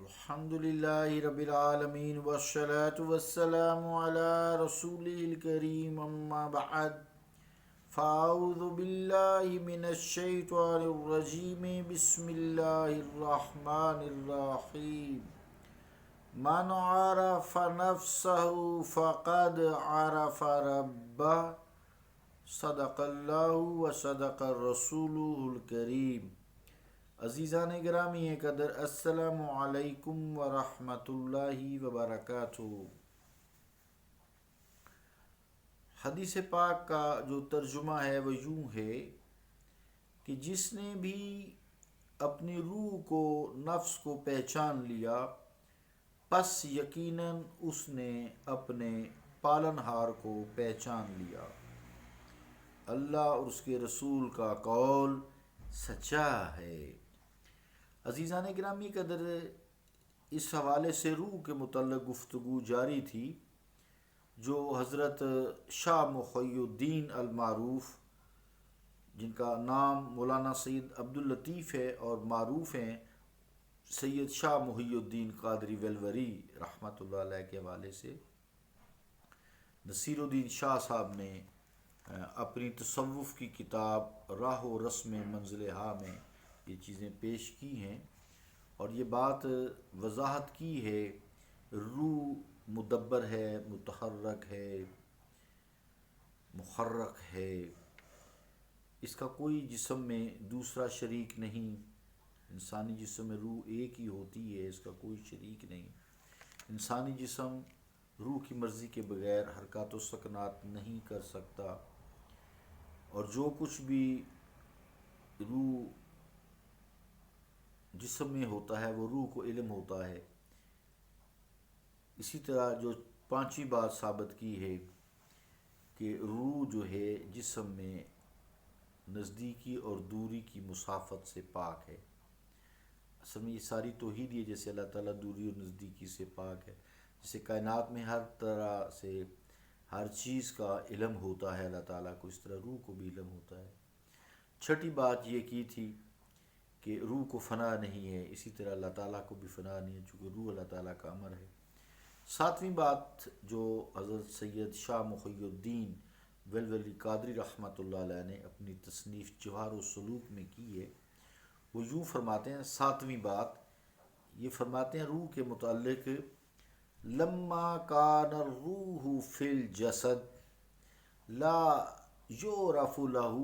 الحمد للہ رب العالمین والصلاة والسلام علی رسولہ الکریم اما بعد فاعوذ باللہ من الشیطان الرجیم بسم اللہ الرحمن الرحیم من عرف نفسہ فقد عرف ربہ صدق اللہ و صدق الرسول الکریم۔ عزیزان گرامی قدر، السلام علیکم ورحمۃ اللہ وبرکاتہ۔ حدیث پاک کا جو ترجمہ ہے وہ یوں ہے کہ جس نے بھی اپنی روح کو، نفس کو پہچان لیا، پس یقیناً اس نے اپنے پالنہار کو پہچان لیا۔ اللہ اور اس کے رسول کا قول سچا ہے۔ عزیزان گرامی قدر، اس حوالے سے روح کے متعلق گفتگو جاری تھی جو حضرت شاہ محی الدین المعروف، جن کا نام مولانا سید عبداللطیف ہے اور معروف ہیں سید شاہ محی الدین قادری ویلوری رحمۃ اللہ علیہ کے حوالے سے، نصیر الدین شاہ صاحب نے اپنی تصوف کی کتاب راہ و رسم منزل ہا میں یہ چیزیں پیش کی ہیں، اور یہ بات وضاحت کی ہے روح مدبر ہے، متحرک ہے، محرک ہے، اس کا کوئی جسم میں دوسرا شریک نہیں۔ انسانی جسم میں روح ایک ہی ہوتی ہے، اس کا کوئی شریک نہیں۔ انسانی جسم روح کی مرضی کے بغیر حرکات و سکنات نہیں کر سکتا، اور جو کچھ بھی روح جسم میں ہوتا ہے وہ روح کو علم ہوتا ہے۔ اسی طرح جو پانچویں بات ثابت کی ہے کہ روح جو ہے جسم میں نزدیکی اور دوری کی مسافت سے پاک ہے۔ اصل میں یہ ساری توحید ہے، جیسے اللہ تعالیٰ دوری اور نزدیکی سے پاک ہے، جیسے کائنات میں ہر طرح سے ہر چیز کا علم ہوتا ہے اللہ تعالیٰ کو، اس طرح روح کو بھی علم ہوتا ہے۔ چھٹی بات یہ کی تھی کہ روح کو فنا نہیں ہے، اسی طرح اللہ تعالیٰ کو بھی فنا نہیں ہے، چونکہ روح اللہ تعالیٰ کا امر ہے۔ ساتویں بات جو حضرت سید شاہ محی الدین ویلوری قادری رحمۃ اللہ علیہ نے اپنی تصنیف جوہر السلوک میں کی ہے، وہ یوں فرماتے ہیں، ساتویں بات یہ فرماتے ہیں روح کے متعلق، لما کان الروح فی الجسد لا یعرف لہ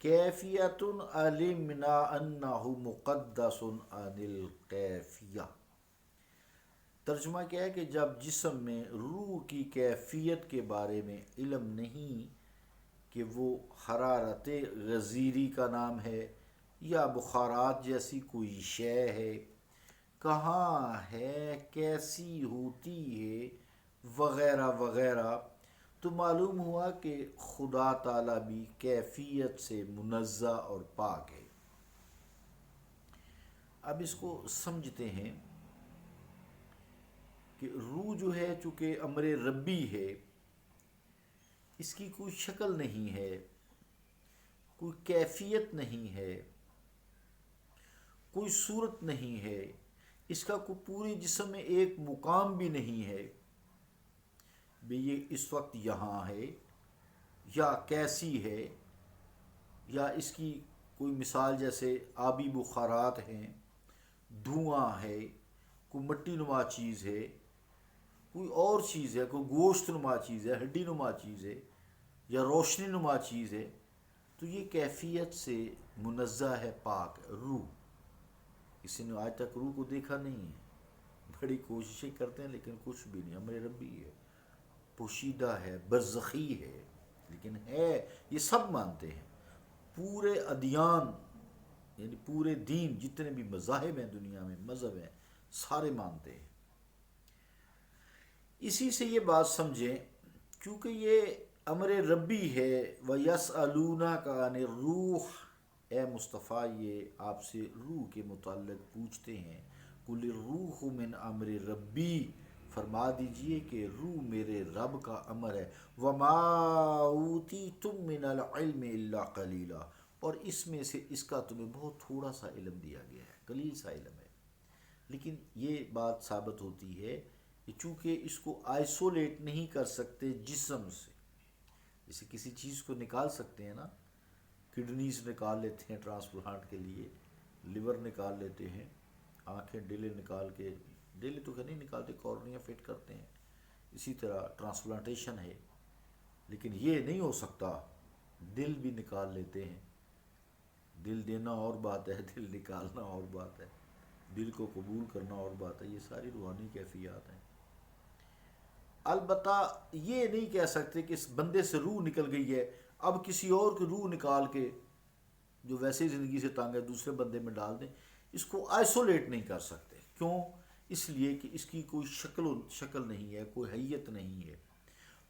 کیفیت علمنا انہ مقدس عن الکیفیہ۔ ترجمہ کیا ہے کہ جب جسم میں روح کی کیفیت کے بارے میں علم نہیں کہ وہ حرارت غزیری کا نام ہے یا بخارات جیسی کوئی شے ہے، کہاں ہے، کیسی ہوتی ہے، وغیرہ وغیرہ، تو معلوم ہوا کہ خدا تعالیٰ بھی کیفیت سے منزہ اور پاک ہے۔ اب اس کو سمجھتے ہیں کہ روح جو ہے چونکہ امر ربی ہے، اس کی کوئی شکل نہیں ہے، کوئی کیفیت نہیں ہے، کوئی صورت نہیں ہے، اس کا کوئی پورے جسم میں ایک مقام بھی نہیں ہے، بھئی یہ اس وقت یہاں ہے یا کیسی ہے، یا اس کی کوئی مثال جیسے آبی بخارات ہیں، دھواں ہے، کوئی مٹی نما چیز ہے، کوئی اور چیز ہے، کوئی گوشت نما چیز ہے، ہڈی نما چیز ہے، یا روشنی نما چیز ہے، تو یہ کیفیت سے منزہ ہے، پاک روح۔ کسی نے آج تک روح کو دیکھا نہیں ہے، بڑی کوششیں کرتے ہیں لیکن کچھ بھی نہیں، امر ربی ہے، پوشیدہ ہے، برزخی ہے، لیکن ہے، یہ سب مانتے ہیں۔ پورے ادیان یعنی پورے دین، جتنے بھی مذاہب ہیں دنیا میں، مذہب ہیں، سارے مانتے ہیں۔ اسی سے یہ بات سمجھیں، کیونکہ یہ امر ربی ہے، وَيَسْأَلُونَكَ عَنِ الرُّوحِ، اے مصطفیٰ یہ آپ سے روح کے متعلق پوچھتے ہیں، قُلِ الرُّوحُ مِنْ أَمْرِ رَبِّي، فرما دیجئے کہ روح میرے رب کا امر ہے، وَمَا أُوتِيتُم مِّنَ الْعِلْمِ إِلَّا قَلِيلًا، اور اس میں سے اس کا تمہیں بہت تھوڑا سا علم دیا گیا ہے، قلیل سا علم ہے، لیکن یہ بات ثابت ہوتی ہے کہ چونکہ اس کو آئسولیٹ نہیں کر سکتے جسم سے، جیسے کسی چیز کو نکال سکتے ہیں نا، کڈنیز نکال لیتے ہیں ٹرانسپلانٹ کے لیے، لیور نکال لیتے ہیں، آنکھیں ڈیلے نکال کے، ڈیلے تو نہیں نکالتے، کارنیا فٹ کرتے ہیں، اسی طرح ٹرانسپلانٹیشن ہے، لیکن یہ نہیں ہو سکتا، دل بھی نکال لیتے ہیں، دل دینا اور بات ہے، دل نکالنا اور بات ہے، دل کو قبول کرنا اور بات ہے، یہ ساری روحانی کیفیات ہیں۔ البتہ یہ نہیں کہہ سکتے کہ اس بندے سے روح نکل گئی ہے، اب کسی اور کی روح نکال کے جو ویسے ہی زندگی سے تنگ ہے دوسرے بندے میں ڈال دیں، اس کو آئسولیٹ نہیں کر سکتے۔ کیوں؟ اس لیے کہ اس کی کوئی شکل نہیں ہے، کوئی حیت نہیں ہے۔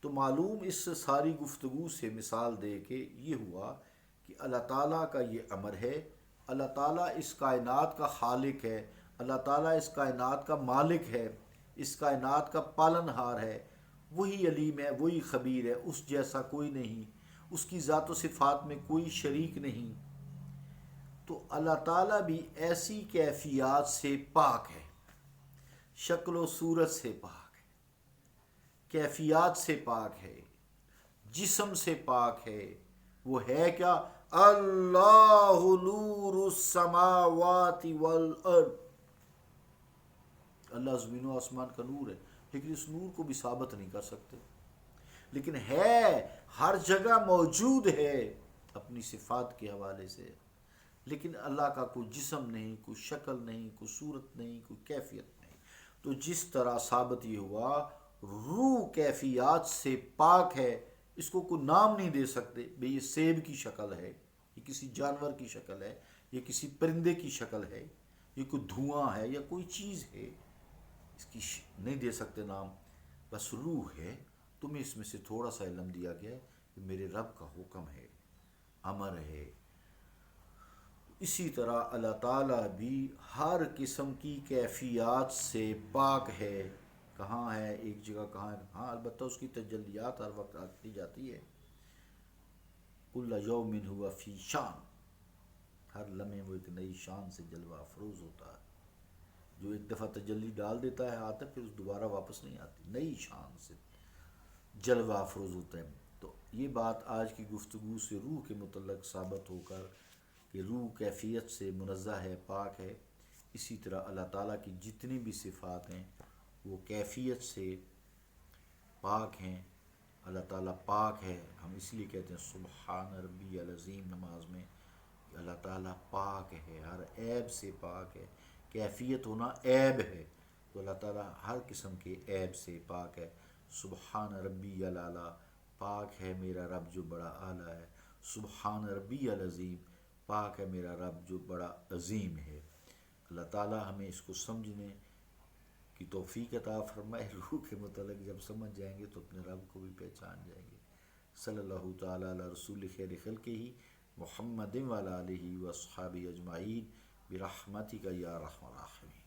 تو معلوم اس ساری گفتگو سے مثال دے کے یہ ہوا کہ اللہ تعالیٰ کا یہ امر ہے، اللہ تعالیٰ اس کائنات کا خالق ہے، اللہ تعالیٰ اس کائنات کا مالک ہے، اس کائنات کا پالن ہار ہے، وہی علیم ہے، وہی خبیر ہے، اس جیسا کوئی نہیں، اس کی ذات و صفات میں کوئی شریک نہیں۔ تو اللہ تعالیٰ بھی ایسی کیفیات سے پاک ہے، شکل و صورت سے پاک ہے، کیفیات سے پاک ہے، جسم سے پاک ہے۔ وہ ہے کیا؟ اللہ نور السماوات والارض، اللہ زمین و آسمان کا نور ہے، لیکن اس نور کو بھی ثابت نہیں کر سکتے، لیکن ہے، ہر جگہ موجود ہے اپنی صفات کے حوالے سے، لیکن اللہ کا کوئی جسم نہیں، کوئی شکل نہیں، کوئی صورت نہیں، کوئی کیفیت نہیں۔ تو جس طرح ثابت یہ ہوا روح کیفیات سے پاک ہے، اس کو کوئی نام نہیں دے سکتے، بھئی یہ سیب کی شکل ہے، یہ کسی جانور کی شکل ہے، یہ کسی پرندے کی شکل ہے، یہ کوئی دھواں ہے یا کوئی چیز ہے، اس کی نہیں دے سکتے نام، بس روح ہے۔ تمہیں اس میں سے تھوڑا سا علم دیا گیا ہے کہ میرے رب کا حکم ہے، امر ہے۔ اسی طرح اللہ تعالیٰ بھی ہر قسم کی کیفیات سے پاک ہے۔ کہاں ہے؟ ایک جگہ کہاں ہے؟ ہاں البتہ اس کی تجلیات ہر وقت آتی جاتی ہے، کل یوم ہوا فی شان، ہر لمحے وہ ایک نئی شان سے جلوہ افروز ہوتا ہے۔ جو ایک دفعہ تجلی ڈال دیتا ہے آتا ہے، پھر اس دوبارہ واپس نہیں آتی، نئی شان سے جلوہ افروز ہوتا ہے۔ تو یہ بات آج کی گفتگو سے روح کے متعلق ثابت ہو کر کہ روح کیفیت سے منزہ ہے، پاک ہے، اسی طرح اللہ تعالیٰ کی جتنی بھی صفات ہیں وہ کیفیت سے پاک ہیں۔ اللہ تعالیٰ پاک ہے، ہم اس لیے کہتے ہیں سبحان ربی العظیم نماز میں، کہ اللہ تعالیٰ پاک ہے، ہر عیب سے پاک ہے، کیفیت ہونا عیب ہے، تو اللہ تعالیٰ ہر قسم کے عیب سے پاک ہے۔ سبحان ربی العلیٰ، پاک ہے میرا رب جو بڑا اعلیٰ ہے، سبحان ربی العظیم، پاک ہے میرا رب جو بڑا عظیم ہے۔ اللہ تعالیٰ ہمیں اس کو سمجھنے کی توفیق عطا فرمائے۔ روح کے متعلق جب سمجھ جائیں گے تو اپنے رب کو بھی پہچان جائیں گے۔ صلی اللہ تعالیٰ علی رسول خیر خلقہ محمد وعلی آلہ واصحابہ اجمعین برحمتک یا ارحم الراحمین۔